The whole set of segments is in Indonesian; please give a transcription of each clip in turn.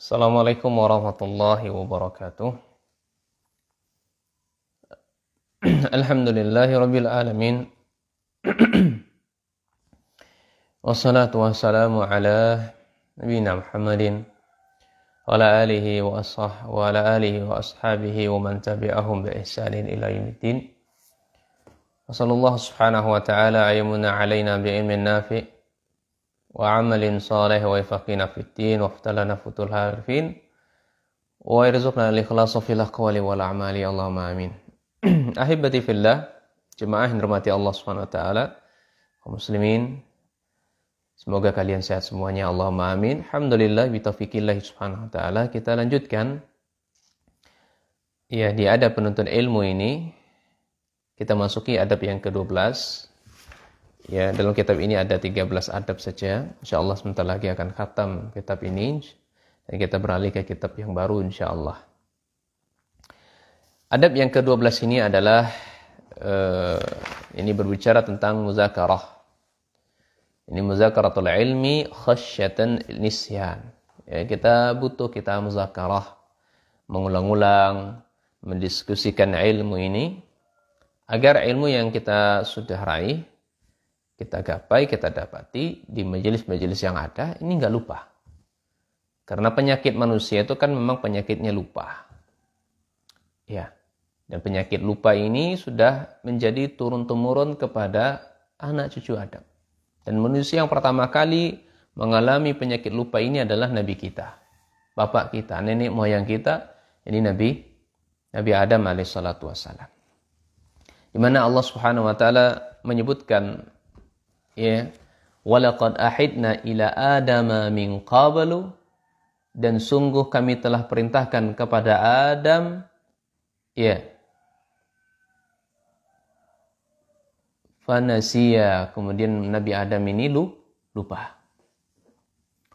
Assalamualaikum warahmatullahi wabarakatuh. Alhamdulillahi rabbil alamin. Wassalatu wassalamu ala nabiyina Muhammadin wa ala alihi wa ashabihi wa man tabi'ahum bi ihsanin ila yaumiddin. Wassallallahu subhanahu wa ta'ala ayyamuna alaina bi ilmin nafi' wa amalin salih wa ifaqina fid din wa aftalana futul harifin wa irzuqna al-ikhlasa fil aqwali wal a'mali Allahumma amin. Ahibati fillah, jemaah yang dirahmati Allah Subhanahu wa taala, kaum muslimin, semoga kalian sehat semuanya, Allahumma amin. Alhamdulillah bi taufiqillah Subhanahu wa taala, kita lanjutkan ya di adab penuntut ilmu ini. Kita masuki adab yang ke-12. Ya, dalam kitab ini ada 13 adab saja. InsyaAllah sebentar lagi akan khatam kitab ini. Dan kita beralih ke kitab yang baru insyaAllah. Adab yang ke-12 ini adalah ini berbicara tentang muzakarah. Ini muzakaratul ilmi khasyatan nisyan. Ya, kita butuh muzakarah, mengulang-ulang, mendiskusikan ilmu ini agar ilmu yang kita sudah raih, kita gapai, kita dapati di majelis-majelis yang ada, ini nggak lupa. Karena penyakit manusia itu kan memang penyakitnya lupa. Ya. Dan penyakit lupa ini sudah menjadi turun-temurun kepada anak cucu Adam. Dan manusia yang pertama kali mengalami penyakit lupa ini adalah Nabi kita. Bapak kita, nenek moyang kita, ini Nabi Adam alaihissalatu wassalam. Di mana Allah Subhanahu wa taala menyebutkan, ya, walaqad ahidna ila adama min qablu, dan sungguh kami telah perintahkan kepada Adam, ya, fanasiya, kemudian Nabi Adam ini lupa.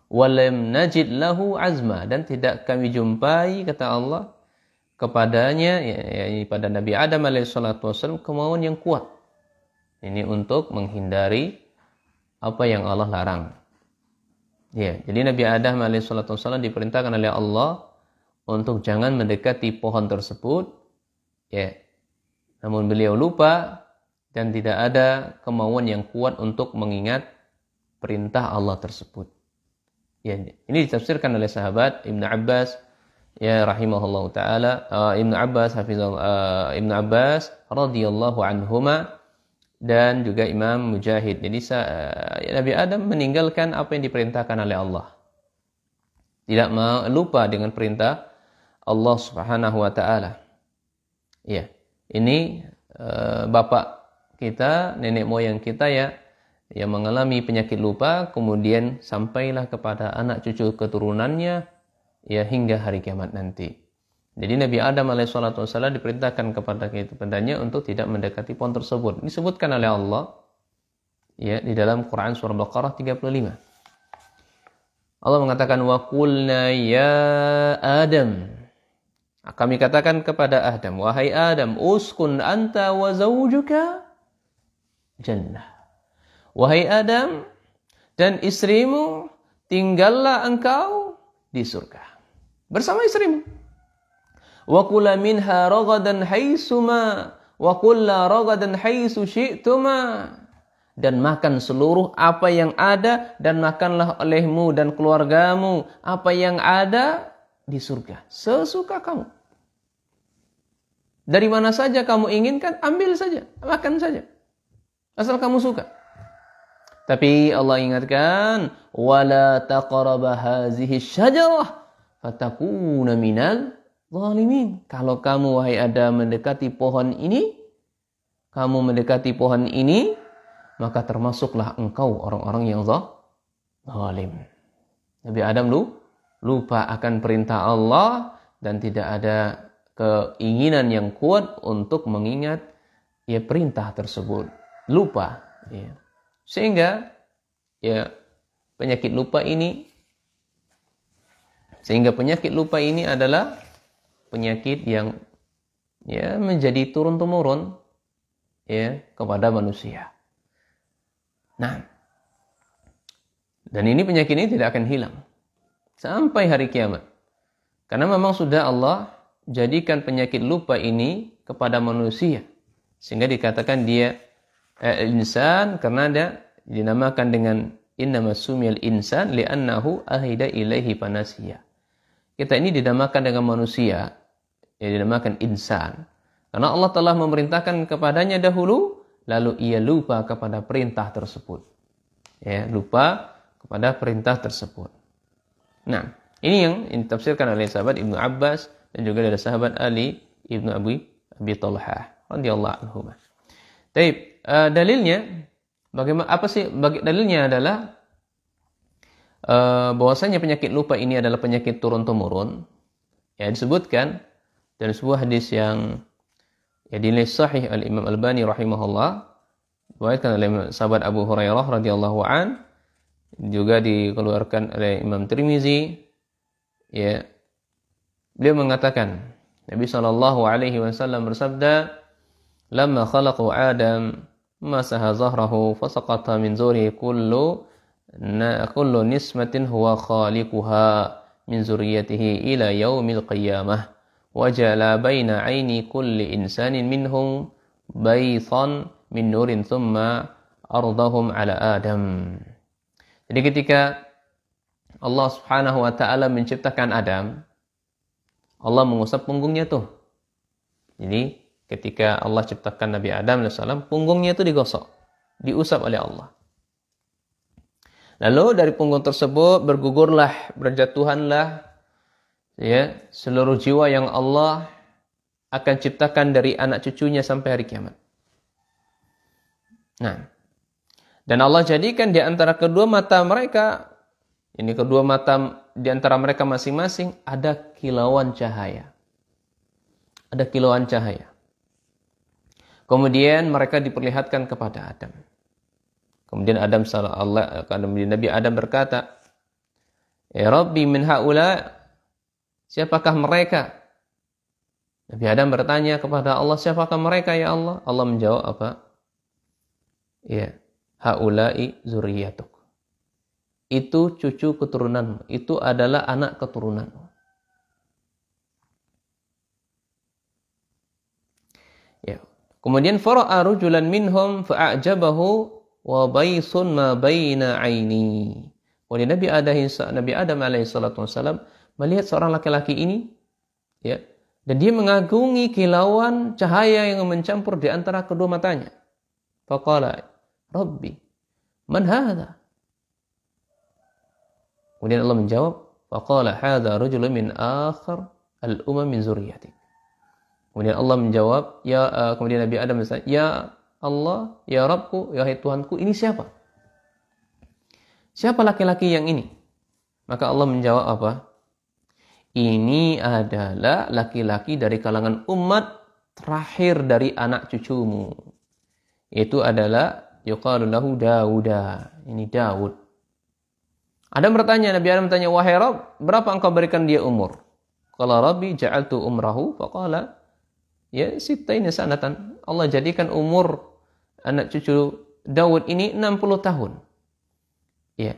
Walam najid lahu azma, dan tidak kami jumpai, kata Allah, kepadanya, ya, pada Nabi Adam alaihissalatu wassalam, kemauan yang kuat. Ini untuk menghindari apa yang Allah larang. Ya, jadi Nabi Adam alaihissalatu wassalam diperintahkan oleh Allah untuk jangan mendekati pohon tersebut. Ya. Namun beliau lupa dan tidak ada kemauan yang kuat untuk mengingat perintah Allah tersebut. Ya, ini ditafsirkan oleh sahabat Ibnu Abbas, ya rahimahullahu taala, Ibnu Abbas radhiyallahu anhuma, dan juga Imam Mujahid. Jadi Nabi Adam meninggalkan apa yang diperintahkan oleh Allah. Tidak mau lupa dengan perintah Allah Subhanahu wa taala. Ya, ini bapak kita, nenek moyang kita ya, yang mengalami penyakit lupa, kemudian sampailah kepada anak cucu keturunannya ya hingga hari kiamat nanti. Jadi Nabi Adam alaihissalatu wassalam diperintahkan kepadanya untuk tidak mendekati pohon tersebut. Disebutkan oleh Allah ya di dalam Quran surah Baqarah 35. Allah mengatakan wa qulna ya Adam. Kami katakan kepada Adam, wahai Adam, uskun anta wa zawjuka jannah. Wahai Adam dan istrimu, tinggallah engkau di surga bersama istrimu. Wa kula minha ragadan haitsuma wa kulla ragadan haitsu syi'tuma, dan makan seluruh apa yang ada, dan makanlah olehmu dan keluargamu apa yang ada di surga sesuka kamu. Dari mana saja kamu inginkan, ambil saja, makan saja, asal kamu suka. Tapi Allah ingatkan, wala taqraba hazihi syajarah fatakuna minal zalimin. Kalau kamu, wahai Adam, mendekati pohon ini, maka termasuklah engkau orang-orang yang zalim. Nabi Adam lupa akan perintah Allah dan tidak ada keinginan yang kuat untuk mengingat ya perintah tersebut. Lupa, ya. Sehingga ya penyakit lupa ini adalah penyakit yang ya menjadi turun-temurun ya kepada manusia. Nah, dan ini penyakit ini tidak akan hilang sampai hari kiamat. Karena memang sudah Allah jadikan penyakit lupa ini kepada manusia. Sehingga dikatakan dia insan karena dia dinamakan dengan innamas sumiyal insan li'annahu ahida ilaihi fanasiya. Kita ini dinamakan dengan manusia, dinamakan insan. Karena Allah telah memerintahkan kepadanya dahulu, lalu ia lupa kepada perintah tersebut. Ya, lupa kepada perintah tersebut. Nah, ini yang ditafsirkan oleh sahabat Ibnu Abbas dan juga dari sahabat Ali Ibnu Abi Talha radhiyallahu anhu. Baik, dalilnya bagaimana? Apa sih dalilnya adalah bahwasanya penyakit lupa ini adalah penyakit turun-temurun. Ya, disebutkan dalam sebuah hadis yang dinilai sahih oleh Imam Albani rahimahullah, diriwayatkan oleh sahabat Abu Hurairah radhiyallahu an, juga dikeluarkan oleh Imam Tirmizi. Ya, beliau mengatakan Nabi sallallahu alaihi wasallam bersabda, "Lamma khalaqu Adam, masaha zahrahu fasaqata min zurihi kullu nismatin huwa khaliquha min zurriyyatihi ila yaumil qiyamah wa jala baina aini kulli insanin minhum baytan min nurin thumma ardahum ala Adam." Jadi ketika Allah Subhanahu wa taala menciptakan Adam, Allah mengusap punggungnya tuh. Jadi ketika Allah ciptakan Nabi Adam AS, punggungnya itu digosok, diusap oleh Allah. Lalu dari punggung tersebut berjatuhanlah ya seluruh jiwa yang Allah akan ciptakan dari anak cucunya sampai hari kiamat. Nah, dan Allah jadikan di antara kedua mata mereka, ini kedua mata di antara mereka masing-masing ada kilauan cahaya. Ada kilauan cahaya. Kemudian mereka diperlihatkan kepada Adam. Kemudian Nabi Adam berkata, "Ya Rabbi min haula," siapakah mereka? Nabi Adam bertanya kepada Allah, "Siapakah mereka ya Allah?" Allah menjawab apa? Ya, haula'i zurriyatuk. Itu cucu keturunanmu, itu adalah anak keturunanmu. Ya. Kemudian fara'a rajulan minhum fa'ajabahu wa baisun ma baina aini. Kemudian Nabi Adam alaihissalatu wassalam melihat seorang laki-laki ini, ya, dan dia mengagungi kilauan cahaya yang mencampur di antara kedua matanya. Faqala, "Rabbi, man hadha?" Kemudian Allah menjawab, faqala hadza rajulun min akhar al-umam min zurriyyatik. Kemudian Allah menjawab, kemudian Nabi Adam berkata, "Ya Allah, ya Rabbku, ya Tuhanku, ini siapa? Siapa laki-laki yang ini?" Maka Allah menjawab apa? "Ini adalah laki-laki dari kalangan umat terakhir dari anak cucumu. Itu adalah yuqalu lahu Dauda." Ini Daud. Adam bertanya, Nabi Adam bertanya, "Wahai Rabb, berapa engkau berikan dia umur?" Qala Rabbi ja'altu umrahu, faqala ya sittaina sanatan. Allah jadikan umur anak cucu Daud ini 60 tahun. Ya.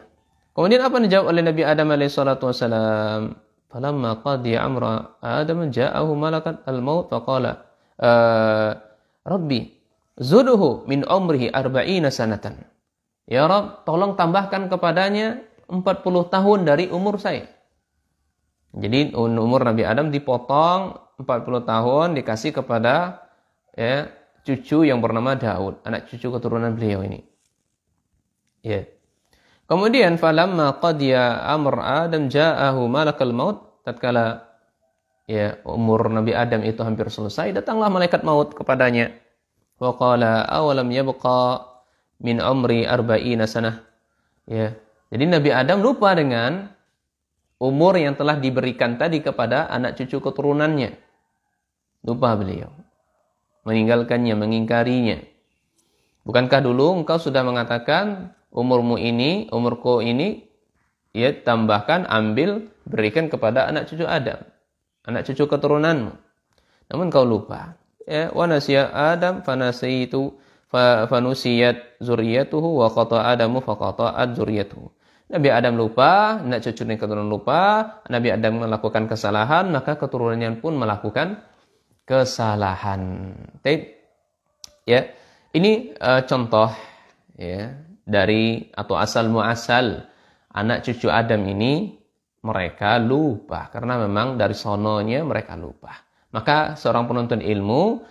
Kemudian apa yang dijawab oleh Nabi Adam alaihi salatu wasalam? Falamma qadiya amra Adam ja'ahu malakan al-maut faqala Rabbi zudhu min umrihi 40 sanatan. Ya Rabb, tolong tambahkan kepadanya 40 tahun dari umur saya. Jadi umur Nabi Adam dipotong 40 tahun dikasih kepada ya cucu yang bernama Daud, anak cucu keturunan beliau ini. Ya. Kemudian falamma qadiya amr Adam ja'ahu malakal maut, tatkala ya umur Nabi Adam itu hampir selesai, datanglah malaikat maut kepadanya. Wa qala awalam yabqa min umri 40 sanah. Ya. Jadi Nabi Adam lupa dengan umur yang telah diberikan tadi kepada anak cucu keturunannya. Lupa beliau. Meninggalkannya, mengingkarinya. Bukankah dulu engkau sudah mengatakan umurmu ini, umurku ini, ya tambahkan, ambil, berikan kepada anak cucu Adam. Anak cucu keturunanmu. Namun kau lupa. Ya, wa nasiya Adam fanusiyat zurriyatuhu wa qata Adamu fa qata'at zurriyatuhu. Nabi Adam lupa, anak cucunya keturunan lupa, Nabi Adam melakukan kesalahan, maka keturunannya pun melakukan kesalahan. Ya, ini contoh ya dari atau asal muasal anak cucu Adam ini mereka lupa karena memang dari sononya mereka lupa. Maka seorang penuntut ilmu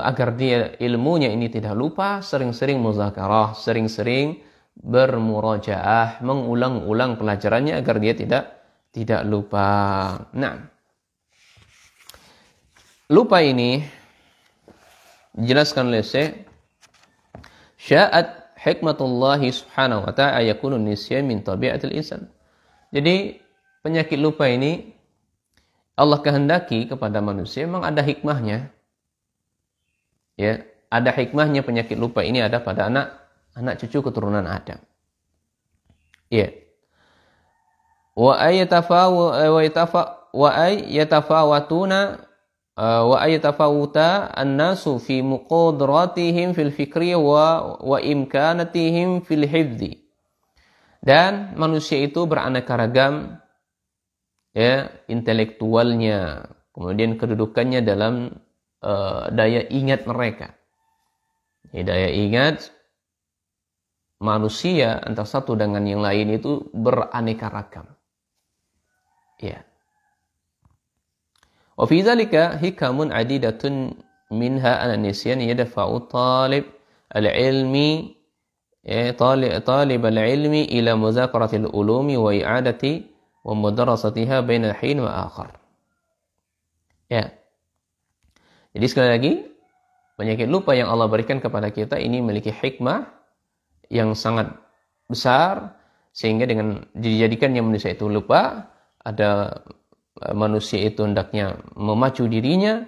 agar dia ilmunya ini tidak lupa, sering-sering muzakarah, sering-sering bermurajaah, mengulang-ulang pelajarannya agar dia tidak lupa. Nah, lupa ini dijelaskan oleh Syekh, sya'at hikmatullah subhanahu wa ta'ala yakunu nisyan min tabi'atil insan. Jadi penyakit lupa ini Allah kehendaki kepada manusia, memang ada hikmahnya. Ya, ada hikmahnya penyakit lupa ini ada pada anak cucu keturunan Adam. Ya. Wa ayatafawuta an-nasu fi muqadratihim fil fikri wa imkanatihim fil hifdzi. Dan manusia itu beraneka ragam ya, intelektualnya, kemudian kedudukannya dalam daya ingat mereka. Ya, daya ingat manusia antara satu dengan yang lain itu beraneka ragam. Ya. Wa fi dzalika hikamun adidatun minha an-nisyan yadfa'u talib al-ilmi talib al-ilmi ila muzakaratil ulumi wa i'adati wa mudarasatiha baina hin wa akhar. Ya. Jadi sekali lagi, penyakit lupa yang Allah berikan kepada kita ini memiliki hikmah yang sangat besar, sehingga dengan dijadikannya manusia itu lupa, ada manusia itu hendaknya memacu dirinya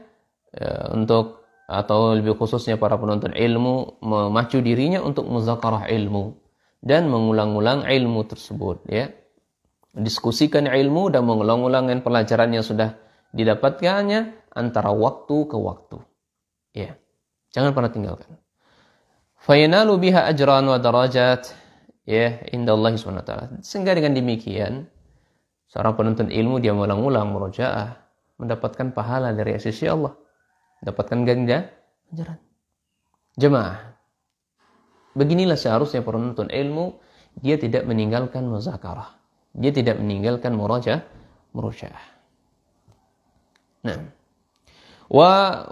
untuk, atau lebih khususnya para penuntut ilmu, memacu dirinya untuk muzakarah ilmu dan mengulang-ulang ilmu tersebut, ya. Diskusikan ilmu dan mengulang-ulang pelajaran yang sudah didapatkannya antara waktu ke waktu. Ya. Jangan pernah tinggalkan. Fayanalu biha ajran wa darajat ya indallahi subhanahu wa ta'ala. Sehingga dengan demikian seorang penuntut ilmu dia mengulang-ulang murojaah mendapatkan pahala dari sisi Allah. Mendapatkan ganjaran. Jemaah. Beginilah seharusnya penuntut ilmu, dia tidak meninggalkan muzakarah. Dia tidak meninggalkan murojaah. Nah, wa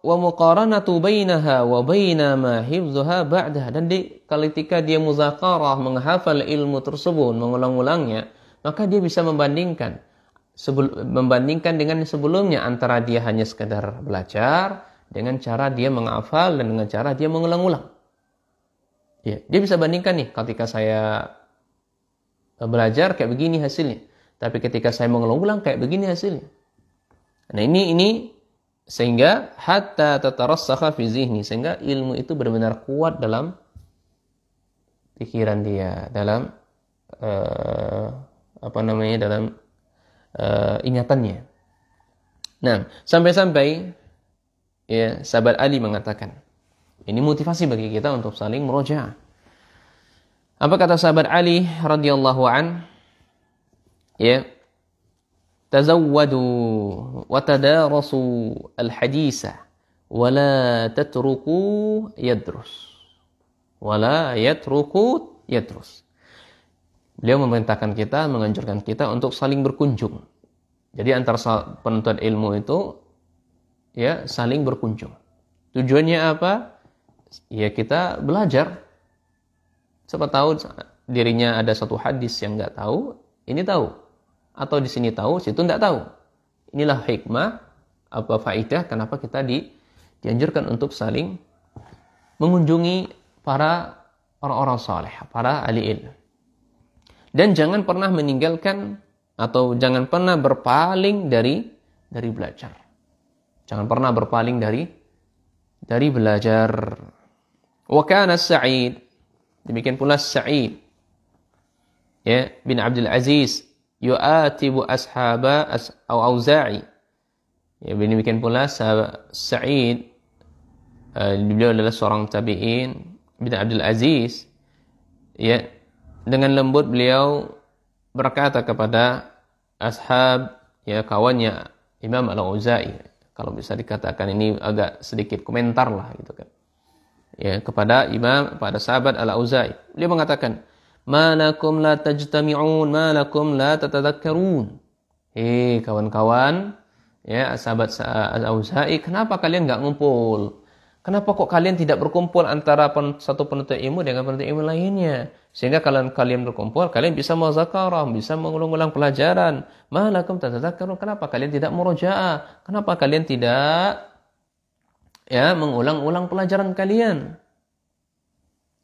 muqaranatu bainaha wa baina ma hifdhuha ba'daha, dan ketika dia muzakarah menghafal ilmu tersebut, mengulang-ulangnya, maka dia bisa membandingkan dengan sebelumnya, antara dia hanya sekadar belajar dengan cara dia menghafal dan dengan cara dia mengulang-ulang. Ya, dia bisa bandingkan nih, ketika saya belajar kayak begini hasilnya, tapi ketika saya mengulang-ulang kayak begini hasilnya. Nah, ini sehingga hatta tatarassakha fi zihni, sehingga ilmu itu benar-benar kuat dalam pikiran dia, dalam dalam ingatannya. Nah, sampai-sampai ya sahabat Ali mengatakan, ini motivasi bagi kita untuk saling murojaah. Apa kata sahabat Ali radhiyallahu an? Ya, tazawwadu wa tadarasu al-haditha wa la tatruku yadrus. Beliau memerintahkan kita, menganjurkan kita untuk saling berkunjung. Jadi antara penuntut ilmu itu ya saling berkunjung. Tujuannya apa? Ya kita belajar. Siapa tahu dirinya ada satu hadis yang enggak tahu, ini tahu. Atau di sini tahu, situ enggak tahu. Inilah hikmah, apa faidah kenapa kita dianjurkan untuk saling mengunjungi para orang-orang saleh, para ahli ilmu. Dan jangan pernah meninggalkan atau jangan pernah berpaling dari belajar. Jangan pernah berpaling dari belajar. Wa kana Sa'id, demikian pula Sa'id ya bin Abdul Aziz yu'atibu ashaba Auza'i. Ya, demikian pula Sa'id, beliau adalah seorang tabi'in bin Abdul Aziz, ya, dengan lembut beliau berkata kepada ashab, ya kawannya Imam Al-Auza'i, kalau bisa dikatakan ini agak sedikit komentar lah gitu kan. Ya, pada sahabat Al-Auza'i. Beliau mengatakan, "Malakum la tajtami'un, malakum la tatadhakkarun." Kawan-kawan, ya sahabat Al-Auza'i, kenapa kalian enggak ngumpul? Kenapa kok kalian tidak berkumpul antara satu penuntut ilmu dengan penuntut ilmu lainnya? Sehingga kalian berkumpul, kalian bisa muzakarah, bisa mengulang-ulang pelajaran. Malakum tatadhakkarun, kenapa kalian tidak murajaah? Kenapa kalian tidak mengulang-ulang pelajaran kalian?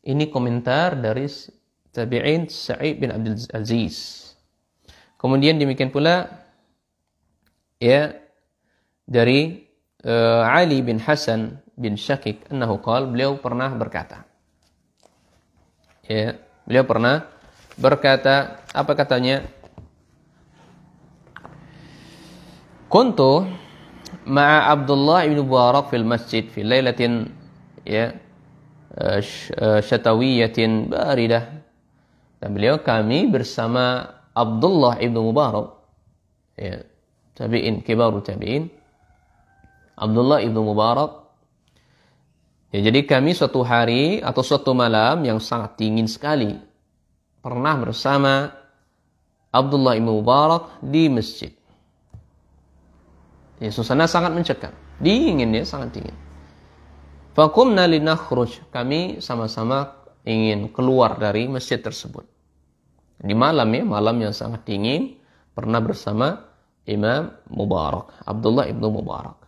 Ini komentar dari tabi'in Sa'id bin Abdul Aziz. Kemudian demikian pula dari Ali bin Hasan bin Syakik annahu qala, beliau pernah berkata. Beliau pernah berkata, apa katanya? Kuntu ma'a Abdullah ibn Mubarak fil masjid fi lailatin syatawiyatin baridah. Dan kami bersama Abdullah ibn Mubarak, tabi'in, kibaru tabi'in, Abdullah ibn Mubarak. Jadi kami suatu hari atau suatu malam yang sangat dingin sekali pernah bersama Abdullah ibn Mubarak di masjid. Suasana sangat mencekam, dingin sangat dingin. Faqumna linakhruj, kami sama-sama ingin keluar dari masjid tersebut. Di malam yang sangat dingin pernah bersama Imam Mubarak, Abdullah ibn Mubarak.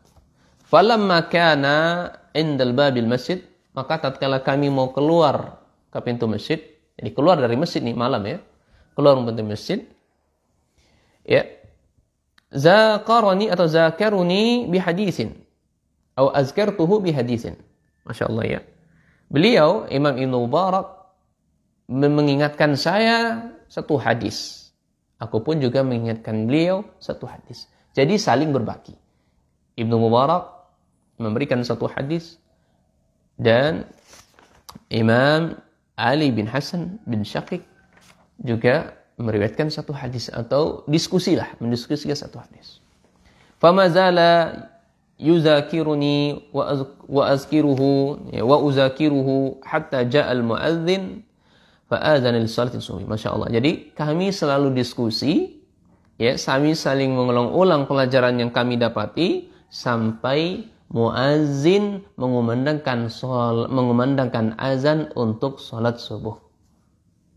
Falamma kana indal babil masjid, maka tatkala kami mau keluar ke pintu masjid, jadi keluar dari masjid malam keluar dari pintu masjid, zakaruni atau zakaruni bihaditsin atau azkartuhu bihaditsin. Masyaallah beliau Imam Ibnu Mubarak mengingatkan saya satu hadis. Aku pun juga mengingatkan beliau satu hadis. Jadi saling berbagi. Ibnu Mubarak memberikan satu hadis dan Imam Ali bin Hasan bin Syakik juga meriwayatkan satu hadis atau mendiskusikan satu hadis. Famazala yuzakiruni wa azkiruhu wa uzakiruhu hatta ja'a al-muadzin fa adzana lis-salati subhi. Masyaallah. Jadi kami selalu diskusi, kami saling mengulang-ulang pelajaran yang kami dapati sampai muazzin mengumandangkan azan untuk salat subuh.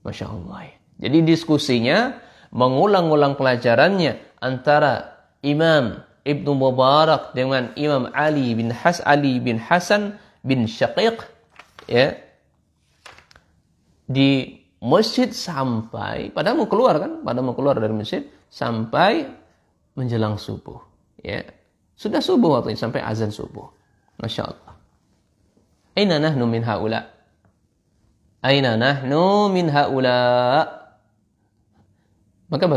Masya Allah. Jadi diskusinya mengulang-ulang pelajarannya antara Imam Ibnu Mubarak dengan Imam Ali bin Hasan bin Syakik di masjid sampai pada mau keluar dari masjid sampai menjelang subuh. Sudah subuh waktunya sampai azan subuh. Masya Allah. Aina nahnu min haula? Aina nahnu min haula? Maka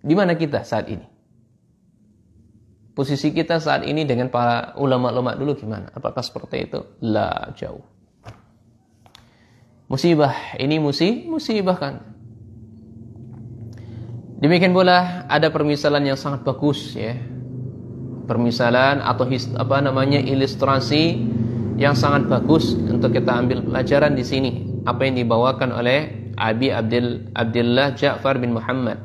di mana kita saat ini? Posisi kita saat ini dengan para ulama-ulama dulu gimana? Apakah seperti itu? La, jauh. Musibah, ini musibah kan. Demikian pula ada permisalan yang sangat bagus Permisalan atau ilustrasi yang sangat bagus untuk kita ambil pelajaran di sini. Apa yang dibawakan oleh Abi Abdullah Ja'far bin Muhammad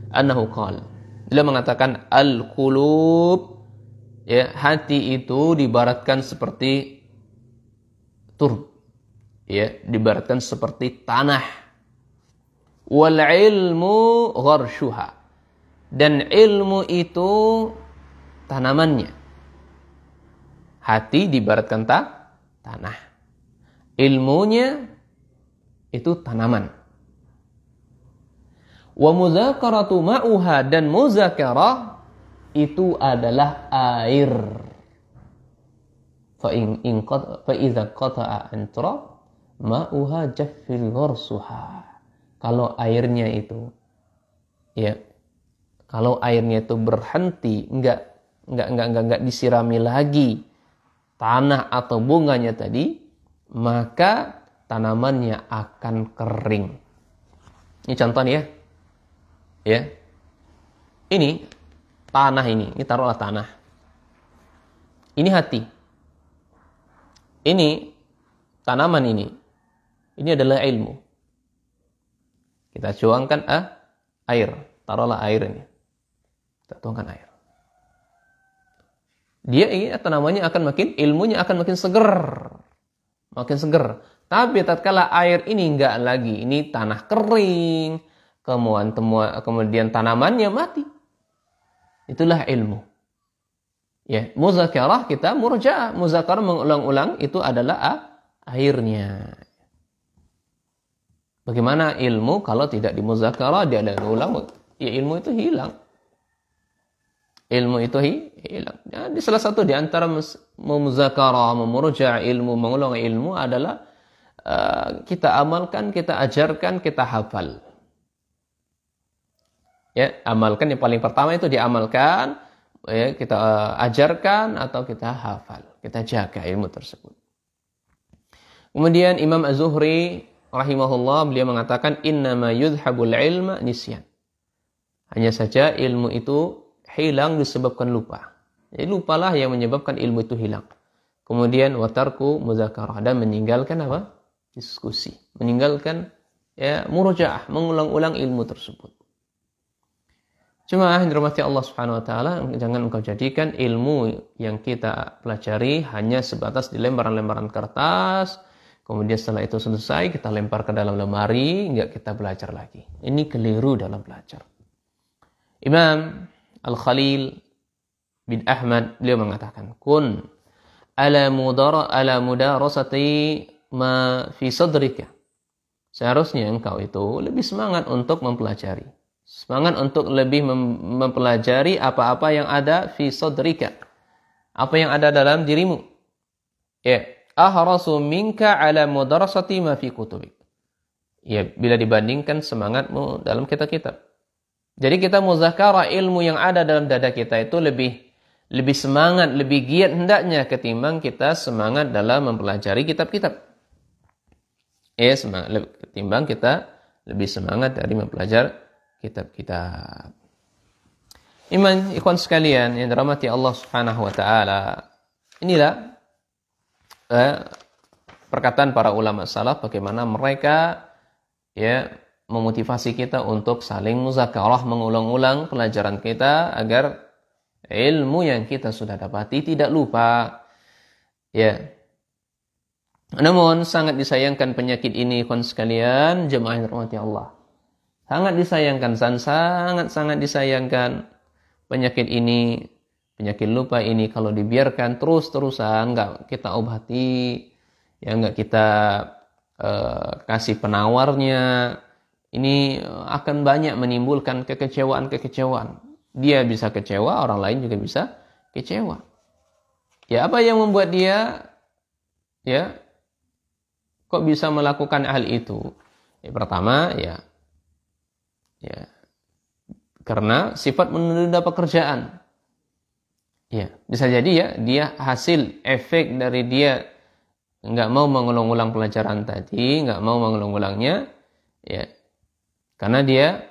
annahu qala. Beliau mengatakan al-qulub, hati itu diibaratkan seperti turb, diibaratkan seperti tanah. Wal ilmu gharshuha, dan ilmu itu tanamannya. Hati diibaratkan tanah. Ilmunya itu tanaman. Wa muzakaratu ma'uha, dan muzakarah itu adalah air. Fa idza qata'a antra ma'uha jaffil gharsuha. Kalau airnya itu berhenti, enggak disirami lagi tanah atau bunganya tadi, maka tanamannya akan kering. Ini contoh nih ya. Ya. Ini tanah ini taruhlah tanah. Ini hati. Ini tanaman ini. Ini adalah ilmu. Kita tuangkan air. Taruhlah air ini. Kita tuangkan air. Dia ingin namanya akan makin, ilmunya akan makin seger. Makin seger. Tapi tatkala air ini enggak lagi, ini tanah kering, kemudian tanamannya mati. Itulah ilmu. Ya, muzakarah kita murja'ah. Muzakarah mengulang-ulang itu adalah airnya. Bagaimana ilmu kalau tidak dimuzakarah, dia ada ulang, ya ilmu itu hilang. Ilmu itu hilang. Jadi salah satu di antara memuzakarah, memurja' ilmu, mengulang ilmu adalah kita amalkan, kita ajarkan, kita hafal. Ya, amalkan yang paling pertama itu diamalkan, ya, kita ajarkan atau kita hafal, kita jaga ilmu tersebut. Kemudian Imam Az-Zuhri rahimahullah beliau mengatakan innama yudhabul ilma nisyan. Hanya saja ilmu itu hilang disebabkan lupa. Jadi lupalah yang menyebabkan ilmu itu hilang. Kemudian watarku muzakarah, dan meninggalkan apa? Diskusi. Meninggalkan ya murajaah, mengulang-ulang ilmu tersebut. Cuma yang dirahmati Allah Subhanahu wa taala, jangan engkau jadikan ilmu yang kita pelajari hanya sebatas di lembaran-lembaran kertas. Kemudian setelah itu selesai kita lempar ke dalam lemari, enggak kita belajar lagi. Ini keliru dalam belajar. Imam Al-Khalil bin Ahmad beliau mengatakan, kun ala mudarasati ma fi sadrika. Seharusnya engkau itu lebih semangat untuk mempelajari. Semangat untuk lebih mempelajari apa-apa yang ada fi sadrika. Apa yang ada dalam dirimu. Ya, ahrasu minka ala mudarasati ma fi kutubik. Ya, bila dibandingkan semangatmu dalam kitab-kitab. Jadi kita muzakarah ilmu yang ada dalam dada kita itu lebih semangat, lebih giat hendaknya ketimbang kita semangat dalam mempelajari kitab-kitab. Ya, ketimbang kita lebih semangat dari mempelajari kitab-kitab. Ikhwan sekalian yang dirahmati Allah Subhanahu wa taala. Inilah perkataan para ulama salaf bagaimana mereka ya memotivasi kita untuk saling muzakarah, mengulang-ulang pelajaran kita agar ilmu yang kita sudah dapati tidak lupa. Ya. Namun sangat disayangkan penyakit ini kawan sekalian, jemaah yang dirahmati Allah. Sangat disayangkan, sangat disayangkan penyakit ini, penyakit lupa ini kalau dibiarkan terus-terusan, enggak kita obati, ya enggak kita kasih penawarnya. Ini akan banyak menimbulkan kekecewaan. Dia bisa kecewa, orang lain juga bisa kecewa. Ya, apa yang membuat dia ya kok bisa melakukan hal itu? Ya, pertama ya karena sifat menunda pekerjaan. Ya, bisa jadi ya dia hasil efek dari dia enggak mau mengulang-ulang pelajaran tadi, enggak mau mengulang-ulangnya, ya. Karena dia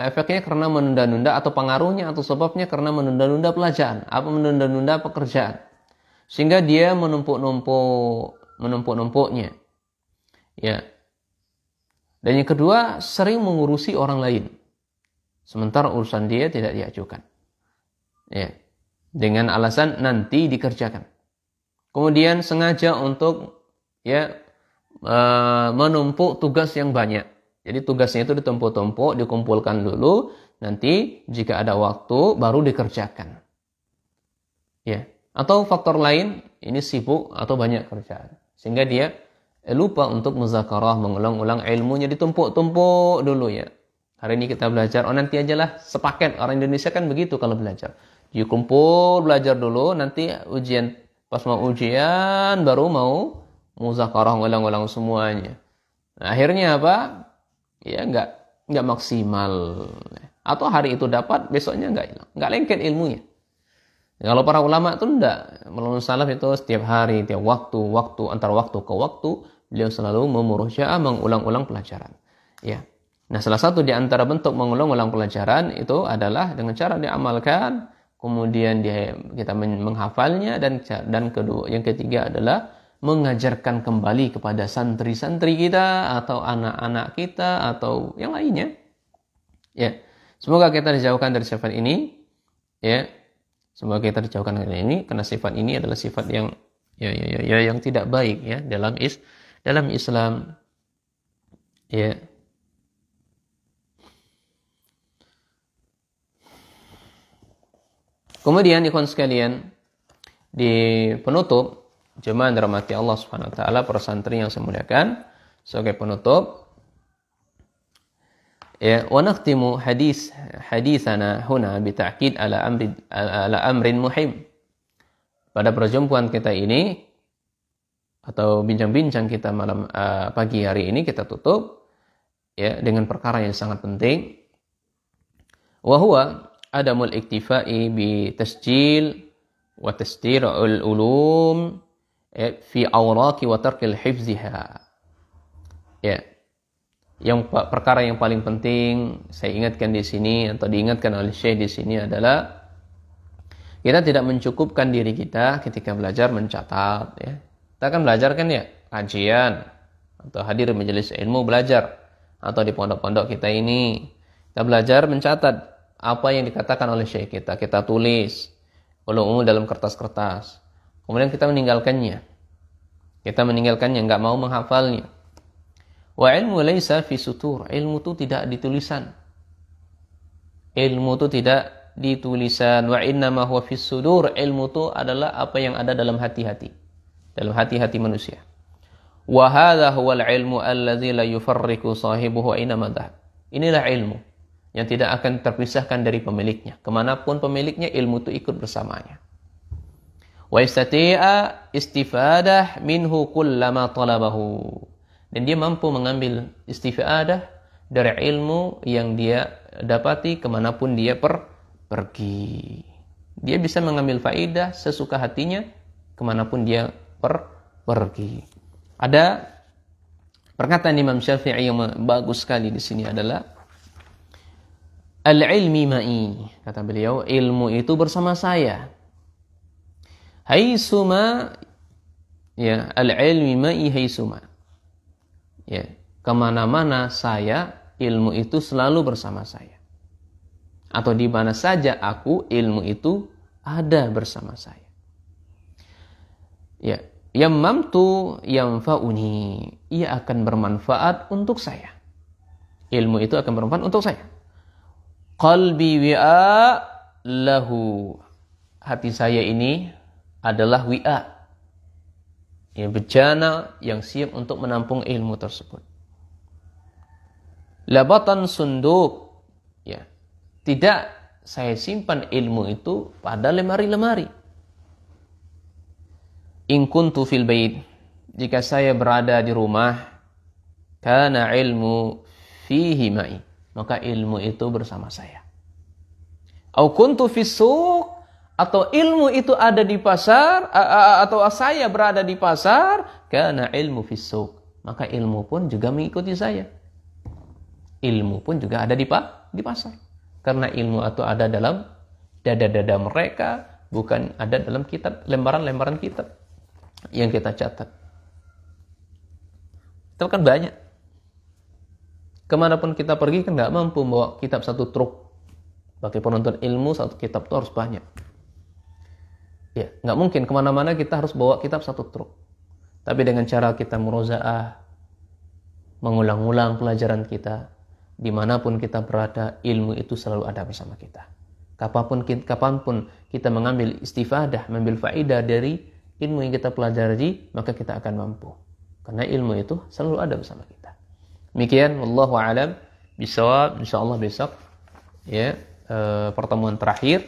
efeknya karena menunda-nunda atau pengaruhnya atau sebabnya karena menunda-nunda pelajaran, apa menunda-nunda pekerjaan. Sehingga dia menumpuk-numpuknya. Ya. Dan yang kedua, sering mengurusi orang lain. Sementara urusan dia tidak diajukan. Ya. Dengan alasan nanti dikerjakan. Kemudian sengaja untuk ya menumpuk tugas yang banyak. Jadi tugasnya itu ditumpuk-tumpuk, dikumpulkan dulu, nanti jika ada waktu baru dikerjakan. Ya. Atau faktor lain, ini sibuk atau banyak kerjaan. Sehingga dia lupa untuk muzakarah, mengulang-ulang ilmunya, ditumpuk-tumpuk dulu ya. Hari ini kita belajar, nanti ajalah sepaket. Orang Indonesia kan begitu kalau belajar. Dikumpul, belajar dulu, nanti ujian. Pas mau ujian, baru mau muzakarah, ngulang-ulang semuanya. Nah, akhirnya apa? Ya enggak maksimal. Atau hari itu dapat, besoknya enggak lengket ilmunya. Kalau para ulama itu enggak. Ulama salaf itu setiap hari, tiap waktu, antar waktu ke waktu, beliau selalu memurjaah, mengulang-ulang pelajaran. Ya. Nah, salah satu di antara bentuk mengulang-ulang pelajaran itu adalah dengan cara diamalkan, kemudian kita menghafalnya, dan kedua, yang ketiga adalah mengajarkan kembali kepada santri-santri kita atau anak-anak kita atau yang lainnya. Ya. Semoga kita dijauhkan dari sifat ini. Ya. Semoga kita dijauhkan dari ini karena sifat ini adalah sifat yang yang tidak baik ya dalam Islam. Ya. Kemudian ikhwan sekalian, di penutup, jemaah dirahmati Allah Subhanahu wa taala, para santri yang saya muliakan, sebagai penutup ya, wa nakhtimu hadisana huna bi ta'kid ala amrin muhim. Pada perjumpaan kita ini atau bincang-bincang kita malam pagi hari ini kita tutup ya dengan perkara yang sangat penting, wa huwa adamul iktifai bi tasjil wa tasdirul ulum fi awraqi wa tarkil hifziha. Ya. Yang perkara yang paling penting saya ingatkan di sini atau diingatkan oleh Syekh di sini adalah kita tidak mencukupkan diri kita ketika belajar mencatat ya. Kita kan belajar kan ya, kajian atau hadir majelis ilmu belajar atau di pondok-pondok kita ini kita belajar mencatat apa yang dikatakan oleh syekh kita tulis ulum dalam kertas-kertas. Kemudian kita meninggalkannya. Enggak mau menghafalnya. Wa ilmu laisa fi sutur. Ilmu itu tidak di tulisan. Wa innama huwa fi sudur. Ilmu itu adalah apa yang ada dalam hati-hati. Dalam hati-hati manusia. Wa hadha huwal ilmu alladzi la yufarriqu sahibuhu aina madhab. Inilah ilmu yang tidak akan terpisahkan dari pemiliknya. Kemanapun pemiliknya, ilmu itu ikut bersamanya. Wa istati'a istifadah minhu kullama talabahu. Dan dia mampu mengambil istifadah dari ilmu yang dia dapati kemanapun dia pergi. Dia bisa mengambil faidah sesuka hatinya kemanapun dia pergi. Ada perkataan Imam Syafi'i yang bagus sekali di sini adalah al-ilmi ma'i, kata beliau, ilmu itu bersama saya. Haitsuma ya, al-ilmi ma'i haitsuma. Ya, kemana-mana saya, ilmu itu selalu bersama saya. Atau di mana saja aku, ilmu itu ada bersama saya. Ya, yammamtu yanfa'uni, ia akan bermanfaat untuk saya. Ilmu itu akan bermanfaat untuk saya. Qalbi wi'a lahu, hati saya ini adalah wi'a, ya, bejana yang siap untuk menampung ilmu tersebut. Labatan sunduk, ya, tidak saya simpan ilmu itu pada lemari-lemari. In kuntu fil bait, jika saya berada di rumah, kana ilmu fihi ma'i, maka ilmu itu bersama saya. Au kuntu fis suq, atau ilmu itu ada di pasar, atau saya berada di pasar, kana ilmu fis suq, maka ilmu pun juga mengikuti saya. Ilmu pun juga ada di pasar. Karena ilmu itu ada dalam dada-dada mereka, bukan ada dalam kitab, lembaran-lembaran kitab yang kita catat. Itu kan banyak. Kemanapun kita pergi kan nggak mampu membawa kitab satu truk. Bagi penuntut ilmu satu kitab itu harus banyak. Ya, nggak mungkin kemana-mana kita harus bawa kitab satu truk. Tapi dengan cara kita murozaah, mengulang-ulang pelajaran kita, dimanapun kita berada, ilmu itu selalu ada bersama kita. Kapanpun kita mengambil istifadah, mengambil faidah dari ilmu yang kita pelajari, maka kita akan mampu. Karena ilmu itu selalu ada bersama kita. Demikian, wallahu a'lam bishawab. Insyaallah besok ya pertemuan terakhir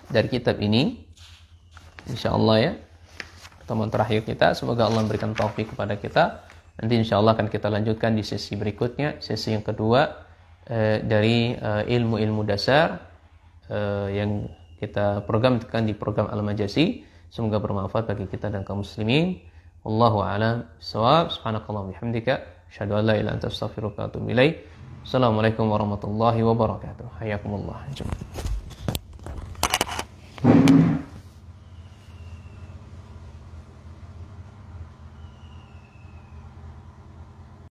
dari kitab ini. Insyaallah ya pertemuan terakhir kita. Semoga Allah memberikan taufik kepada kita. Nanti insyaallah akan kita lanjutkan di sesi berikutnya, sesi yang kedua dari ilmu-ilmu dasar yang kita programkan di program Al-Majasi. Semoga bermanfaat bagi kita dan kaum muslimin. Wallahu a'lam bishawab. Subhanakallahumma wa bihamdika Asyhadu an la ilaha illa anta astaghfiruka wa atubu ilaik. Assalamualaikum warahmatullahi wabarakatuh. Hayakumullah.